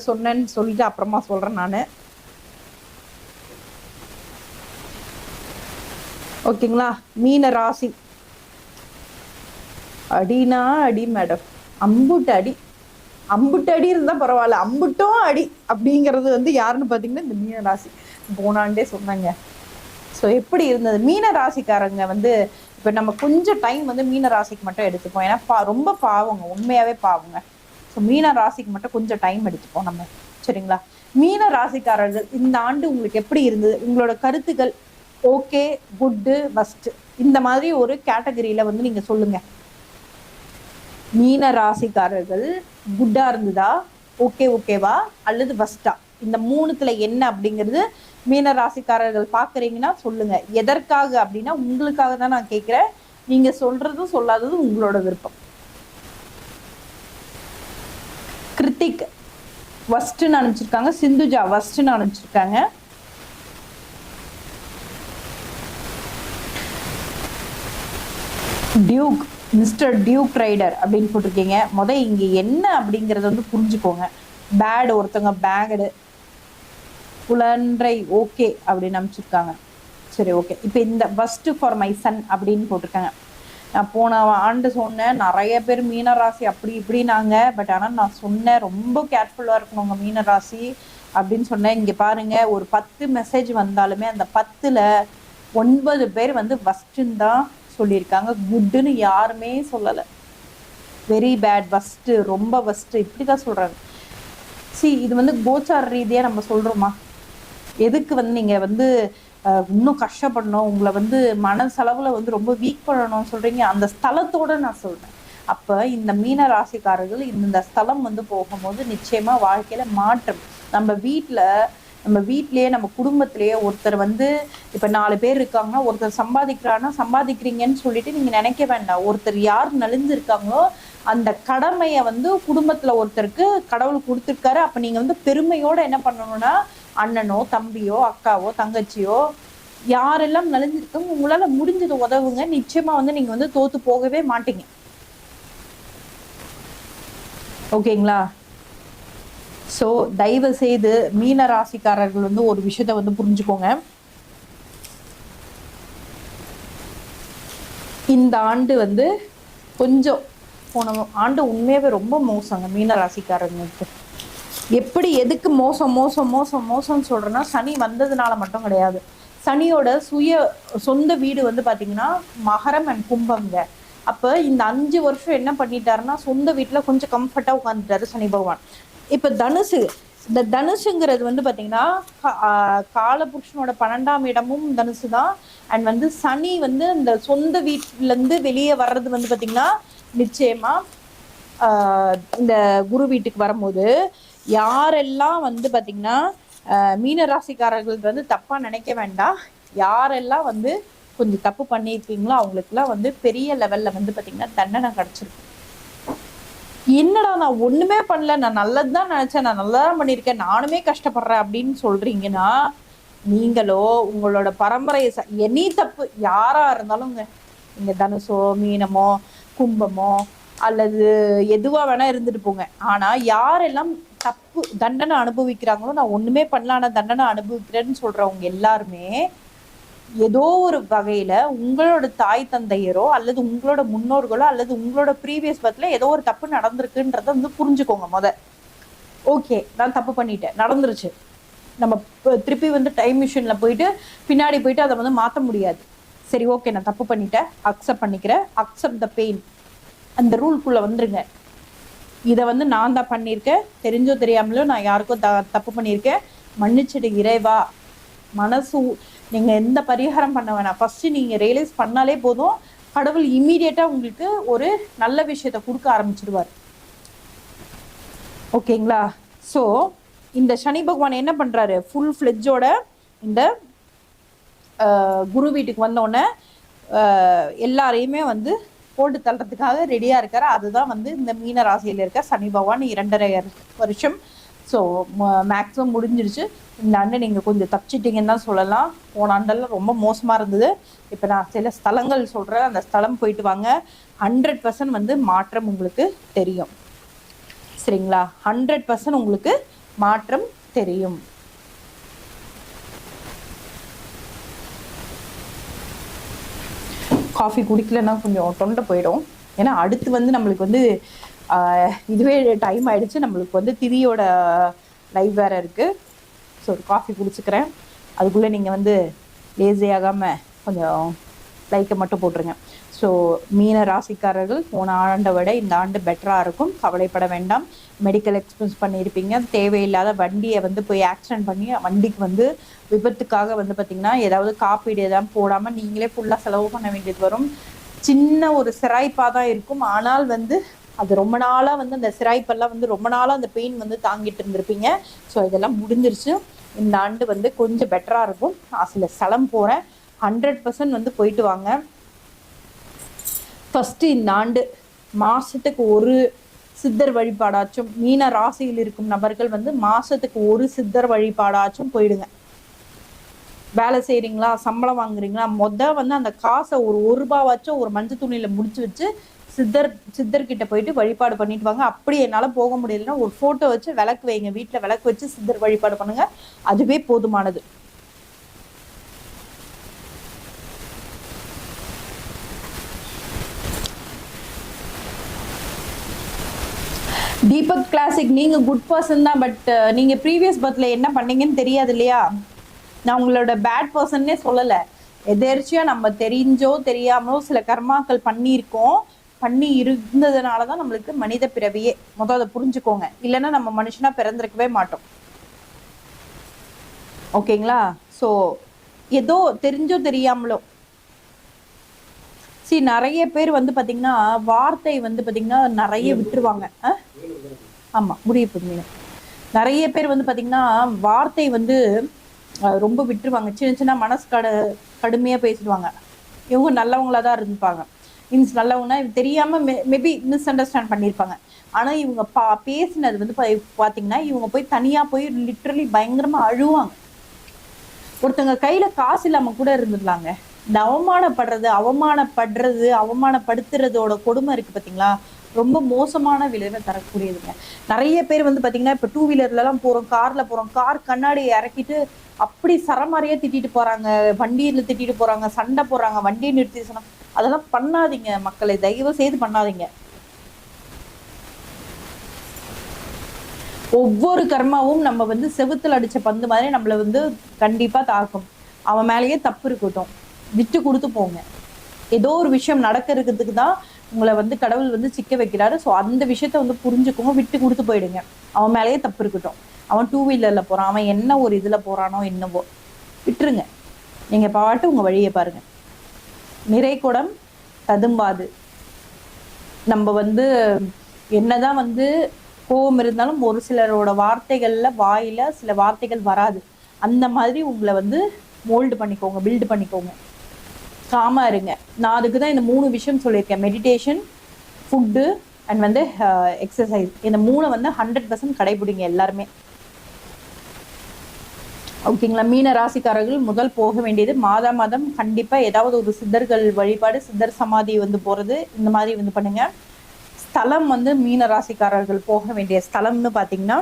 சொன்னேன்னு சொல்லிட்டு அப்புறமா சொல்றேன் நான். ஓகேங்களா? மீன ராசி அடினா அடி மேடம், அம்புட்டு அடி, அம்புட்டு அடி இருந்தா பரவாயில்ல, அம்புட்டும் அடி அப்படிங்கிறது வந்து யாருன்னு பாத்தீங்கன்னா இந்த மீன ராசி. போனாண்டே சொன்னாங்க. ஸோ எப்படி இருந்தது மீன ராசிக்காரங்க வந்து இப்போ நம்ம கொஞ்சம் டைம் வந்து மீன ராசிக்கு மட்டும் எடுத்துப்போம். ஏன்னா ரொம்ப பாவங்க, உண்மையாவே பாவங்க. ஸோ மீன ராசிக்கு மட்டும் கொஞ்சம் டைம் எடுத்துப்போம் நம்ம. சரிங்களா? மீன ராசிக்காரர்கள் இந்த ஆண்டு உங்களுக்கு எப்படி இருந்தது? உங்களோட கருத்துக்கள் ஓகே, குட்டு, ஃபஸ்ட், இந்த மாதிரி ஒரு கேட்டகரியில வந்து நீங்க சொல்லுங்க. மீன ராசிக்காரர்கள் குட்டா இருந்ததா, ஓகேவா, அல்லது ஃபஸ்டா? இந்த மூணுத்துல என்ன அப்படிங்கிறது மீன ராசிக்காரர்கள் பாக்குறீங்கன்னா சொல்லுங்க. எதற்காக அப்படின்னா உங்களுக்காக தான் நான் கேட்கிறேன். நீங்க சொல்றதும் சொல்லாததும் உங்களோட விருப்பம். கிருத்திக் ஃபர்ஸ்ட்னு அனுப்பிச்சிருக்காங்க, சிந்துஜா ஃபர்ஸ்ட்னு அனுப்பிச்சிருக்காங்க. டியூக், மிஸ்டர் டியூக் ரைடர் அப்படின்னு போட்டிருக்கீங்க. இங்க என்ன அப்படிங்கறத வந்து புரிஞ்சுக்கோங்க. பேட் ஒருத்தவங்க பேகடு, குழந்தை ஓகே அப்படின்னு அனுப்பிச்சிருக்காங்க. சரி, ஓகே. இப்போ இந்த ஃபர்ஸ்ட் ஃபார் மை சன் அப்படின்னு போட்டிருக்காங்க. நான் போன ஆண்டு சொன்னேன் நிறைய பேர் மீனராசி அப்படி இப்படின்னாங்க. பட் ஆனால் நான் சொன்னேன் ரொம்ப கேர்ஃபுல்லாக இருக்கணும் உங்கள் மீனராசி அப்படின்னு சொன்னேன். இங்கே பாருங்க, ஒரு 10 மெசேஜ் வந்தாலுமே அந்த 10ல் 9 பேர் வந்து ஃபஸ்ட்டுன்னு தான் சொல்லியிருக்காங்க. குட்டுன்னு யாருமே சொல்லலை. வெரி பேட், ஃபஸ்ட்டு, ரொம்ப ஃபஸ்ட்டு, இப்படி தான் சொல்கிறாங்க. இது வந்து கோச்சார ரீதியாக நம்ம சொல்கிறோமா? எதுக்கு வந்து நீங்கள் வந்து இன்னும் கஷ்டப்படணும், உங்களை வந்து மனசளவில் வந்து ரொம்ப வீக் பண்ணணும்னு சொல்கிறீங்க? அந்த ஸ்தலத்தோடு நான் சொல்கிறேன். அப்போ இந்த மீன ராசிக்காரர்கள் இந்த ஸ்தலம் வந்து போகும்போது நிச்சயமாக வாழ்க்கையில் மாற்றம். நம்ம வீட்டிலேயே நம்ம குடும்பத்திலேயே ஒருத்தர் வந்து இப்போ 4 பேர் இருக்காங்கன்னா ஒருத்தர் சம்பாதிக்கிறீங்கன்னு சொல்லிட்டு நீங்கள் நினைக்க வேண்டாம். ஒருத்தர் யார் நலிஞ்சிருக்காங்களோ அந்த கடமையை வந்து குடும்பத்தில் ஒருத்தருக்கு கடவுள் கொடுத்துருக்காரு. அப்போ நீங்கள் வந்து பெருமையோடு என்ன பண்ணணும்னா, அண்ணனோ தம்பியோ அக்காவோ தங்கச்சியோ யாரெல்லாம் நலிஞ்சிருக்காங்க உங்களால முடிஞ்சது உதவுங்க. நிச்சயமா வந்து நீங்க வந்து தோத்து போகவே மாட்டீங்க. ஓகேங்களா? சோ தயவு செய்து மீன ராசிக்காரர்கள் வந்து ஒரு விஷயத்த வந்து புரிஞ்சுக்கோங்க. இந்த ஆண்டு வந்து கொஞ்சம் போன ஆண்டு உண்மையாவே ரொம்ப மோசங்க மீன ராசிக்காரங்களுக்கு. எப்படி எதுக்கு மோசம்னு சொல்றேன்னா, சனி வந்ததுனால மட்டும் கிடையாது. சனியோட சொந்த வீடு வந்து பாத்தீங்கன்னா மகரம் அண்ட் கும்பம்ங்க. அப்ப இந்த 5 வருஷம் என்ன பண்ணிட்டாருன்னா சொந்த வீட்டுல கொஞ்சம் கம்ஃபர்ட்டா உட்காந்துட்டாரு சனி பகவான். இப்ப தனுசு, இந்த தனுசுங்கிறது வந்து பாத்தீங்கன்னா காலபுருஷனோட 12ஆம் இடமும் தனுசு தான். அண்ட் வந்து சனி வந்து இந்த சொந்த வீட்டுல இருந்து வெளியே வர்றது வந்து பாத்தீங்கன்னா நிச்சயமா இந்த குரு வீட்டுக்கு வரும்போது யாரெல்லாம் வந்து பாத்தீங்கன்னா மீன ராசிக்காரர்கள் வந்து தப்பா நினைக்க வேண்டாம். யாரெல்லாம் வந்து கொஞ்சம் தப்பு பண்ணியிருக்கீங்களோ அவங்களுக்குலாம் வந்து பெரிய லெவல்ல வந்து பாத்தீங்கன்னா தண்டனை கிடைச்சிருக்கு. என்னடா நான் ஒண்ணுமே பண்ணல, நான் நல்லதுதான் நினைச்சேன், நான் நல்லதான் பண்ணியிருக்கேன், நானுமே கஷ்டப்படுறேன் அப்படின்னு சொல்றீங்கன்னா நீங்களோ உங்களோட பரம்பரை எனி தப்பு யாரா இருந்தாலும்ங்க, நீங்க தனுசோ மீனமோ கும்பமோ அல்லது எதுவா வேணா இருந்துட்டு போங்க. ஆனா யாரெல்லாம் தப்பு தண்டனை அனுபவிக்கிறாங்களோ, நான் ஒண்ணுமே பண்ணல ஆனா தண்டனை அனுபவிக்கிறேன்னு சொல்றவங்க எல்லாருமே ஏதோ ஒரு வகையில உங்களோட தாய் தந்தையரோ அல்லது உங்களோட முன்னோர்களோ அல்லது உங்களோட ப்ரீவியஸ் பர்த்ல ஏதோ ஒரு தப்பு நடந்திருக்குன்றத வந்து புரிஞ்சுக்கோங்க. ஓகே, நான் தப்பு பண்ணிட்டேன், நடந்துருச்சு. நம்ம திருப்பி வந்து டைம் மிஷின்ல போயிட்டு பின்னாடி போயிட்டு அதை வந்து மாற்ற முடியாது. சரி, ஓகே, நான் தப்பு பண்ணிட்டேன், அக்செப்ட் பண்ணிக்கிறேன், அக்செப்ட் த பெயின். அந்த ரூல்குள்ள வந்துருங்க. இதை வந்து நான் தான் பண்ணியிருக்கேன், தெரிஞ்சோ தெரியாமலோ நான் யாருக்கும் தப்பு பண்ணியிருக்கேன், மன்னிச்சிடு இறைவா. மனசு நீங்க எந்த பரிகாரம் பண்ண வேணாம், ஃபர்ஸ்ட் நீங்க ரியலைஸ் பண்ணாலே போதும், கடவுள் இம்மீடியட்டா உங்களுக்கு ஒரு நல்ல விஷயத்த கொடுக்க ஆரம்பிச்சிடுவார். ஓகேங்களா? ஸோ இந்த சனி பகவான் என்ன பண்றாரு, ஃபுல் ஃபிளெட்ஜோட இந்த குரு வீட்டுக்கு வந்தோடனே எல்லாரையுமே வந்து போட்டு தள்ளுறதுக்காக ரெடியா இருக்காரு. அதுதான் வந்து இந்த மீன ராசியில இருக்க சனி பகவான் 2.5 வருஷம். ஸோ மேக்ஸிமம் முடிஞ்சிருச்சு. இந்த ஆண்டு நீங்கள் கொஞ்சம் தப்பிச்சிட்டிங்கன்னு தான் சொல்லலாம். போன ஆண்டெல்லாம் ரொம்ப மோசமாக இருந்தது. இப்போ நான் சில ஸ்தலங்கள் சொல்கிறேன், அந்த ஸ்தலம் போயிட்டு வாங்க. 100% வந்து மாற்றம் உங்களுக்கு தெரியும். சரிங்களா? 100% உங்களுக்கு மாற்றம் தெரியும். காஃபி குடிக்கலன்னா கொஞ்சம் தொண்டை போயிடும். ஏன்னா அடுத்து வந்து நம்மளுக்கு வந்து இதுவே டைம் ஆயிடுச்சு. நம்மளுக்கு வந்து திதியோட லைவ் வேற இருக்கு. ஸோ ஒரு காஃபி குடிச்சுக்கிறேன். அதுக்குள்ளே நீங்கள் வந்து லேசி ஆகாமல் கொஞ்சம் லைக்கை மட்டும் போட்டுருங்க. ஸோ மீன ராசிக்காரர்கள் போன ஆண்டை விட இந்த ஆண்டு பெட்டராக இருக்கும், கவலைப்பட வேண்டாம். மெடிக்கல் எக்ஸ்பென்ஸ் பண்ணியிருப்பீங்க, தேவையில்லாத வண்டியை வந்து போய் ஆக்சிடென்ட் பண்ணி வண்டிக்கு வந்து விபத்துக்காக வந்து பார்த்திங்கன்னா ஏதாவது காப்பீடு எதாவது போடாமல் நீங்களே ஃபுல்லாக செலவு பண்ண வேண்டியது வரும். சின்ன ஒரு சிராய்ப்பாக தான் இருக்கும், ஆனால் வந்து அது ரொம்ப நாளாக வந்து அந்த சிராய்ப்பெல்லாம் வந்து ரொம்ப நாளாக அந்த பெயின் வந்து தாங்கிட்டு இருந்திருப்பீங்க. ஸோ இதெல்லாம் முடிஞ்சிருச்சு. இந்த ஆண்டு வந்து கொஞ்சம் பெட்டராக இருக்கும். நான் சில ஸ்தலம் போகிறேன், 100% வந்து போயிட்டு வாங்க. ஃபஸ்ட்டு இந்த ஆண்டு மாதத்துக்கு ஒரு சித்தர் வழிபாடாச்சும், மீன ராசியில் இருக்கும் நபர்கள் வந்து மாதத்துக்கு ஒரு சித்தர் வழிபாடாச்சும் போயிடுங்க. வேலை செய்கிறீங்களா, சம்பளம் வாங்குறீங்களா, வந்து அந்த காசை ஒரு ரூபாவாச்சும் ஒரு மஞ்சள் துணியில் முடிச்சு வச்சு சித்தர்கிட்ட போயிட்டு வழிபாடு பண்ணிட்டு வாங்க. அப்படி என்னால் போக முடியலன்னா ஒரு ஃபோட்டோ வச்சு விளக்கு வைங்க, வீட்டில் விளக்கு வச்சு சித்தர் வழிபாடு பண்ணுங்க, அதுவே போதுமானது. தீபக் கிளாசிக், நீங்க குட் பர்சன் தான், பட் நீங்க ப்ரீவியஸ் பர்த்ல என்ன பண்ணீங்கன்னு தெரியாது இல்லையா? நான் உங்களோட பேட் பர்சன்னே சொல்லலை, எதேர்ச்சியா நம்ம தெரிஞ்சோ தெரியாமலோ சில கர்மாக்கள் பண்ணி இருந்ததுனால தான் நம்மளுக்கு மனித பிறவியே. முதல் அதை புரிஞ்சுக்கோங்க, இல்லைன்னா நம்ம மனுஷனா பிறந்திருக்கவே மாட்டோம். ஓகேங்களா? ஸோ ஏதோ தெரிஞ்சோ தெரியாமலோ நிறைய பேர் வந்து பாத்தீங்கன்னா வார்த்தை வந்து பாத்தீங்கன்னா நிறைய விட்டுருவாங்க. ஆமா, முடிவு மீன். நிறைய பேர் வந்து பாத்தீங்கன்னா வார்த்தை வந்து ரொம்ப விட்டுருவாங்க, சின்ன சின்ன மனசு கடுமையா பேசிடுவாங்க. இவங்க நல்லவங்களா தான் இருந்துப்பாங்க, மீன்ஸ் நல்லவங்கன்னா தெரியாம மேபி மிஸ் அண்டர்ஸ்டாண்ட் பண்ணியிருப்பாங்க. ஆனா இவங்க பேசினது வந்து பாத்தீங்கன்னா இவங்க போய் தனியா போய் லிட்ரலி பயங்கரமா அழுவாங்க. ஒருத்தவங்க கையில காசு இல்லாம கூட இருந்துடலாங்க. இந்த அவமானப்படுத்துறதோட கொடுமை இருக்கு பாத்தீங்களா, ரொம்ப மோசமான விளைவை தரக்கூடியதுங்க. நிறைய பேர் வந்து பாத்தீங்கன்னா இப்ப 2 வீலர்லாம் போறோம், கார்ல போறோம், கார் கண்ணாடி இறக்கிட்டு அப்படி சரமாரியா திட்டிட்டு போறாங்க, வண்டியில திட்டிட்டு போறாங்க, சண்டை போடுறாங்க, வண்டியை நிறுத்தி சொன்னா. அதெல்லாம் பண்ணாதீங்க மக்களை, தயவு செய்து பண்ணாதீங்க. ஒவ்வொரு கர்மாவும் நம்ம வந்து செவுத்துல அடிச்ச பந்து மாதிரி நம்மள வந்து கண்டிப்பா தாக்கும். அவன் மேலேயே தப்பு இருக்கட்டும், விட்டு கொடுத்து போங்க. ஏதோ ஒரு விஷயம் நடக்கிறதுக்கு தான் உங்களை வந்து கடவுள் வந்து சிக்க வைக்கிறாரு. ஸோ அந்த விஷயத்த வந்து புரிஞ்சுக்கோங்க, விட்டு கொடுத்து போயிடுங்க. அவன் மேலேயே தப்பு இருக்கட்டும், அவன் 2 வீலர்ல போறான், அவன் என்ன ஒரு இதுல போறானோ என்னவோ, விட்டுருங்க. நீங்க பாட்டு உங்க வழியை பாருங்க. நிறைகுடம் ததும்பாது. நம்ம வந்து என்னதான் வந்து கோபம் இருந்தாலும் ஒரு சிலரோட வார்த்தைகள்ல வாயில சில வார்த்தைகள் வராது. அந்த மாதிரி உங்களை வந்து மோல்டு பண்ணிக்கோங்க, பில்டு பண்ணிக்கோங்க, காமா இருங்க. நான் அதுக்கு தான் இந்த 3 விஷயம் சொல்லியிருக்கேன், மெடிடேஷன், ஃபுட்டு அண்ட் வந்து எக்ஸசைஸ். இந்த 3 வந்து 100% கடைபிடிங்க எல்லாருமே. ஓகேங்களா? மீன ராசிக்காரர்கள் முதல் போக வேண்டியது மாதம் கண்டிப்பா ஏதாவது ஒரு சித்தர்கள் வழிபாடு, சித்தர் சமாதி வந்து போறது, இந்த மாதிரி வந்து பண்ணுங்க. ஸ்தலம் வந்து மீன ராசிக்காரர்கள் போக வேண்டிய ஸ்தலம்னு பாத்தீங்கன்னா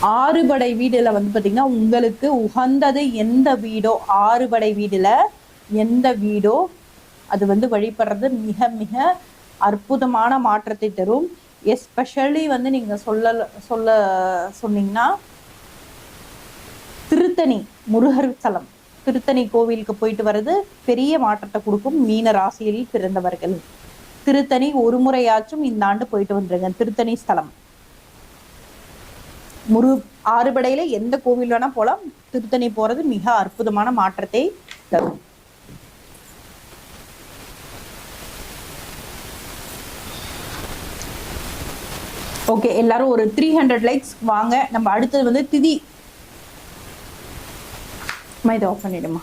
6 படை வீடுல வந்து பாத்தீங்கன்னா உங்களுக்கு உகந்தது எந்த வீடோ, 6 படை வீடுல எந்த வீடோ அது வந்து வழிபடுறது மிக மிக அற்புதமான மாற்றத்தை தரும். எஸ்பெஷலி வந்து நீங்க சொன்னீங்கன்னா திருத்தணி முருகர் ஸ்தலம், திருத்தணி கோவிலுக்கு போயிட்டு வர்றது பெரிய மாற்றத்தை கொடுக்கும். மீன ராசியில் பிறந்தவர்கள் திருத்தணி ஒரு முறையாச்சும் இந்த ஆண்டு போயிட்டு வந்துருங்க. திருத்தணி ஸ்தலம் 6 படையில எந்த கோவில் வேணா போலாம், திருத்தணி போறது மிக அற்புதமான மாற்றத்தை தரும். ஓகே, எல்லாரும் ஒரு 300 லைக்ஸ் வாங்க. நம்ம அடுத்தது வந்து திதி. இதை ஆஃப் பண்ணிடுமா?